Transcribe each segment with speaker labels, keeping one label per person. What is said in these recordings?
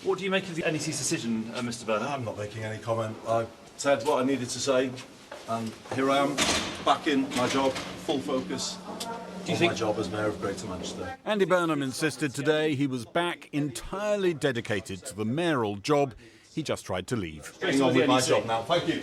Speaker 1: What do you make of the NEC's decision, Mr. Burnham?
Speaker 2: I'm not making any comment. I said what I needed to say, and here I am, back in my job, full focus on my job as Mayor of Greater Manchester.
Speaker 3: Andy Burnham insisted today he was back entirely dedicated to the mayoral job he just tried to leave.
Speaker 2: Getting on with my job now, thank you.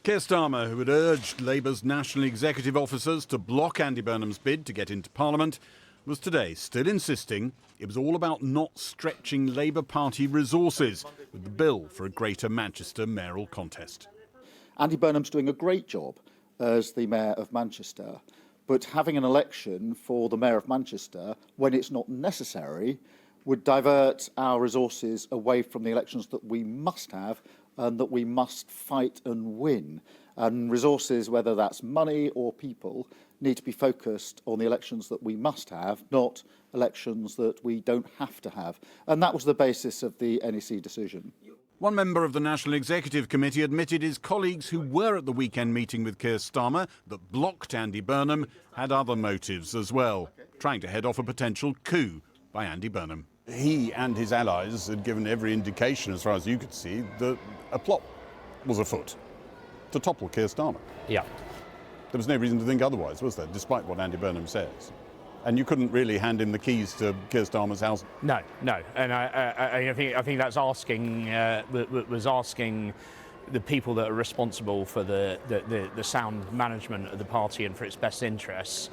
Speaker 3: Keir Starmer, who had urged Labour's national executive officers to block Andy Burnham's bid to get into Parliament, was today still insisting it was all about not stretching Labour Party resources with the bill for a Greater Manchester mayoral contest.
Speaker 4: Andy Burnham's doing a great job as the Mayor of Manchester, but having an election for the Mayor of Manchester when it's not necessary would divert our resources away from the elections that we must have and that we must fight and win. And resources, whether that's money or people, need to be focused on the elections that we must have, not elections that we don't have to have. And that was the basis of the NEC decision.
Speaker 3: One member of the National Executive Committee admitted his colleagues who were at the weekend meeting with Keir Starmer that blocked Andy Burnham had other motives as well, trying to head off a potential coup by Andy Burnham. He and his allies had given every indication, as far as you could see, that a plot was afoot to topple Keir Starmer.
Speaker 5: Yeah.
Speaker 3: There was no reason to think otherwise, was there, despite what Andy Burnham says? And you couldn't really hand him the keys to Keir Starmer's house.
Speaker 5: No, and I think that's asking was asking the people that are responsible for the sound management of the party and for its best interests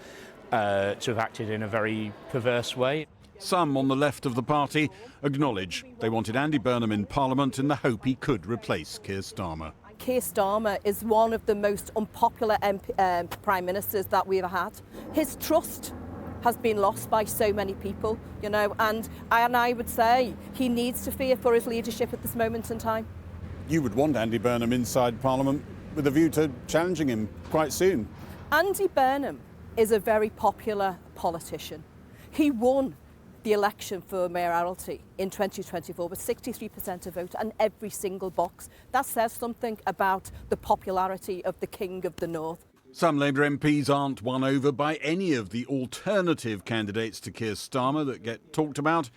Speaker 5: to have acted in a very perverse way.
Speaker 3: Some on the left of the party acknowledge they wanted Andy Burnham in Parliament in the hope he could replace Keir Starmer.
Speaker 6: Keir Starmer is one of the most unpopular Prime Ministers that we've had. His trust has been lost by so many people, you know, and I would say he needs to fear for his leadership at this moment in time.
Speaker 3: You would want Andy Burnham inside Parliament with a view to challenging him quite soon.
Speaker 6: Andy Burnham is a very popular politician. He won the election for mayoralty in 2024 with 63% of vote and every single box. That says something about the popularity of the King of the North.
Speaker 3: Some Labour MPs aren't won over by any of the alternative candidates to Keir Starmer that get talked about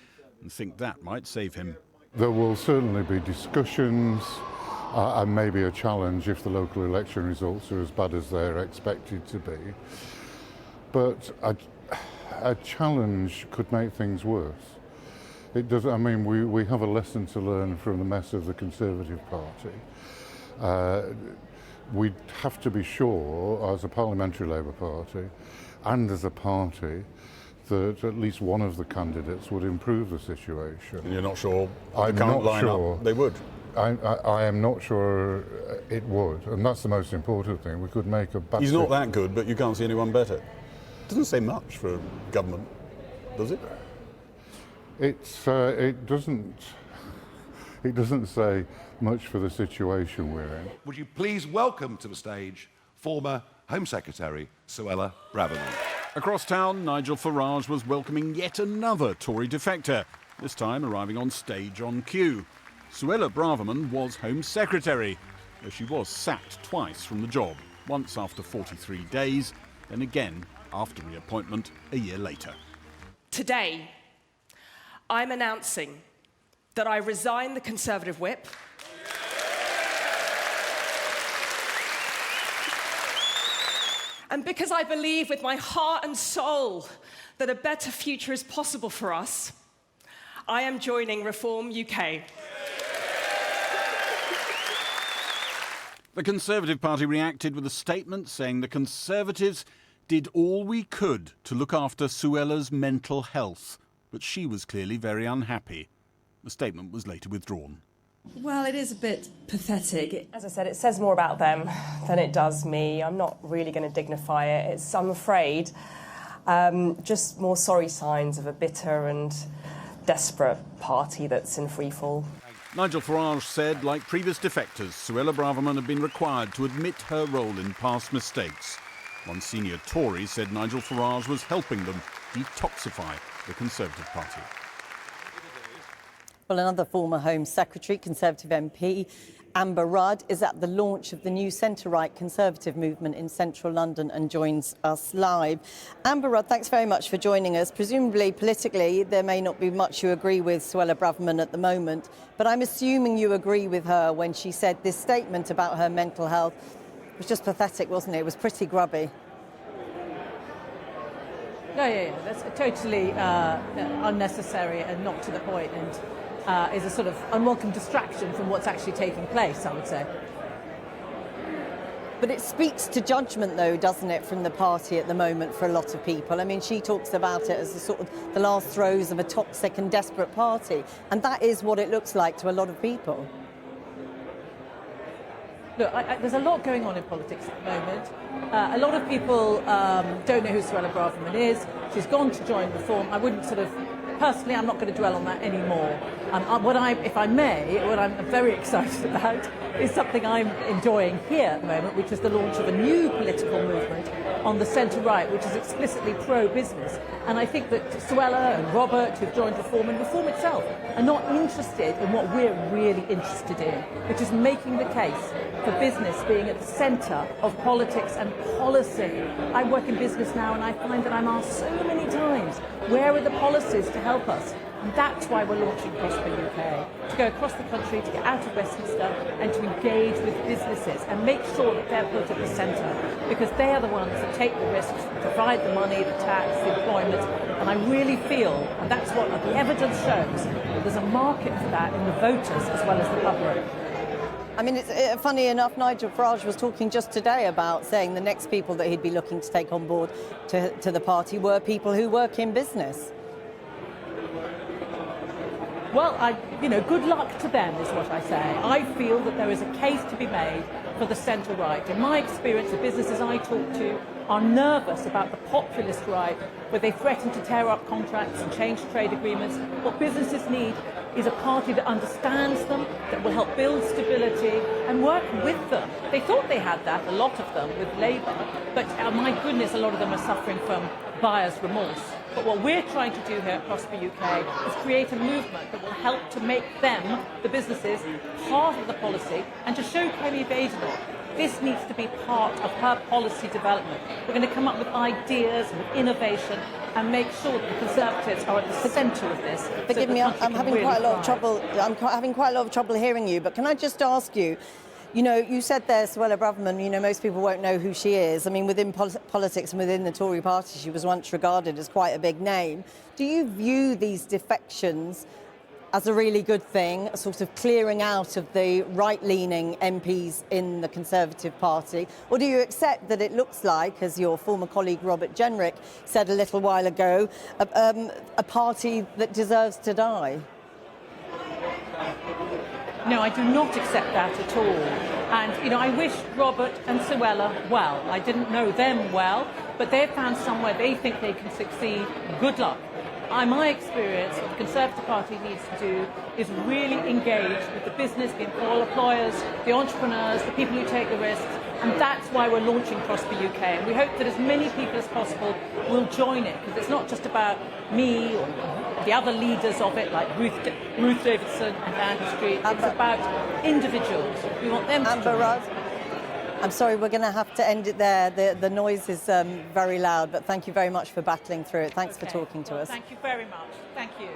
Speaker 3: and think that might save him.
Speaker 7: There will certainly be discussions and maybe a challenge if the local election results are as bad as they're expected to be. But a challenge could make things worse. It does. I mean, we have a lesson to learn from the mess of the Conservative Party. We'd have to be sure, as a parliamentary Labour Party and as a party, that at least one of the candidates would improve the situation.
Speaker 3: And you're not sure
Speaker 7: I'm not sure
Speaker 3: they would?
Speaker 7: I am not sure it would, and that's the most important thing. We could make a bad...
Speaker 3: He's not that good, but you can't see anyone better. Doesn't say much for a government, does it?
Speaker 7: It doesn't say much for the situation we're in.
Speaker 8: Would you please welcome to the stage former Home Secretary Suella Braverman.
Speaker 3: Across town, Nigel Farage was welcoming yet another Tory defector, this time arriving on stage on cue. Suella Braverman was Home Secretary, though she was sacked twice from the job, once after 43 days, then again after reappointment a year later.
Speaker 9: Today, I'm announcing that I resign the Conservative whip and because I believe with my heart and soul that a better future is possible for us, I am joining Reform UK.
Speaker 3: The Conservative Party reacted with a statement saying the Conservatives did all we could to look after Suella's mental health, but she was clearly very unhappy. The statement was later withdrawn.
Speaker 10: Well, it is a bit pathetic.
Speaker 11: As I said, it says more about them than it does me. I'm not really going to dignify it. It's, I'm afraid, just more sorry signs of a bitter and desperate party that's in freefall.
Speaker 3: Nigel Farage said, like previous defectors, Suella Braverman had been required to admit her role in past mistakes. One senior Tory said Nigel Farage was helping them detoxify the Conservative Party.
Speaker 12: Well, another former Home Secretary, Conservative MP, Amber Rudd, is at the launch of the new centre-right Conservative movement in central London and joins us live. Amber Rudd, thanks very much for joining us. Presumably, politically, there may not be much you agree with Suella Braverman at the moment, but I'm assuming you agree with her when she said this statement about her mental health was just pathetic, wasn't it? It was pretty grubby.
Speaker 13: Yeah. That's totally unnecessary and not to the point, and is a sort of unwelcome distraction from what's actually taking place, I would say.
Speaker 12: But it speaks to judgment, though, doesn't it, from the party at the moment for a lot of people? I mean, she talks about it as a sort of the last throes of a toxic and desperate party, and that is what it looks like to a lot of people.
Speaker 13: Look, there's a lot going on in politics at the moment. A lot of people don't know who Suella Braverman is. She's gone to join Reform. I wouldn't personally, I'm not going to dwell on that anymore. If I may, what I'm very excited about is something I'm enjoying here at the moment, which is the launch of a new political movement on the centre-right, which is explicitly pro-business. And I think that Suella and Robert, who've joined Reform, and Reform itself, are not interested in what we're really interested in, which is making the case for business being at the centre of politics and policy. I work in business now, and I find that I'm asked so many times, where are the policies to help us? And that's why we're launching Prosper UK, to go across the country, to get out of Westminster and to engage with businesses and make sure that they're put at the centre, because they are the ones that take the risks, provide the money, the tax, the employment. And I really feel, and that's what the evidence shows, that there's a market for that in the voters as well as the public.
Speaker 12: I mean, it's funny enough, Nigel Farage was talking just today about saying the next people that he'd be looking to take on board to the party were people who work in business.
Speaker 13: Well, good luck to them is what I say. I feel that there is a case to be made for the centre-right. In my experience, the businesses I talk to are nervous about the populist right, where they threaten to tear up contracts and change trade agreements. What businesses need is a party that understands them, that will help build stability and work with them. They thought they had that, a lot of them, with Labour, but my goodness, a lot of them are suffering from buyer's remorse. But what we're trying to do here at Prosper UK is create a movement that will help to make them, the businesses, part of the policy, and to show Kerry Badenoch this needs to be part of her policy development. We're going to come up with ideas and innovation and make sure that the Conservatives are at the centre of this.
Speaker 12: Forgive me, I'm having quite a lot of trouble. I'm having quite a lot of trouble hearing you. But can I just ask you? You know, you said there, Suella Braverman, you know, most people won't know who she is. I mean, within politics and within the Tory party, she was once regarded as quite a big name. Do you view these defections as a really good thing, a sort of clearing out of the right-leaning MPs in the Conservative Party? Or do you accept that it looks like, as your former colleague Robert Jenrick said a little while ago, a party that deserves to die?
Speaker 13: No, I do not accept that at all. And, you know, I wish Robert and Suella well. I didn't know them well, but they've found somewhere they think they can succeed. Good luck. In my experience, what the Conservative Party needs to do is really engage with the business, the employers, the entrepreneurs, the people who take the risks, and that's why we're launching Prosper UK. And we hope that as many people as possible will join it, because it's not just about me or the other leaders of it, like Ruth Davidson and Andy Street. It's about individuals. We want them to
Speaker 12: Amber Rudd, I'm sorry, we're going to have to end it there. The noise is very loud, but thank you very much for battling through it. Thanks for talking to us.
Speaker 13: Thank you very much. Thank you.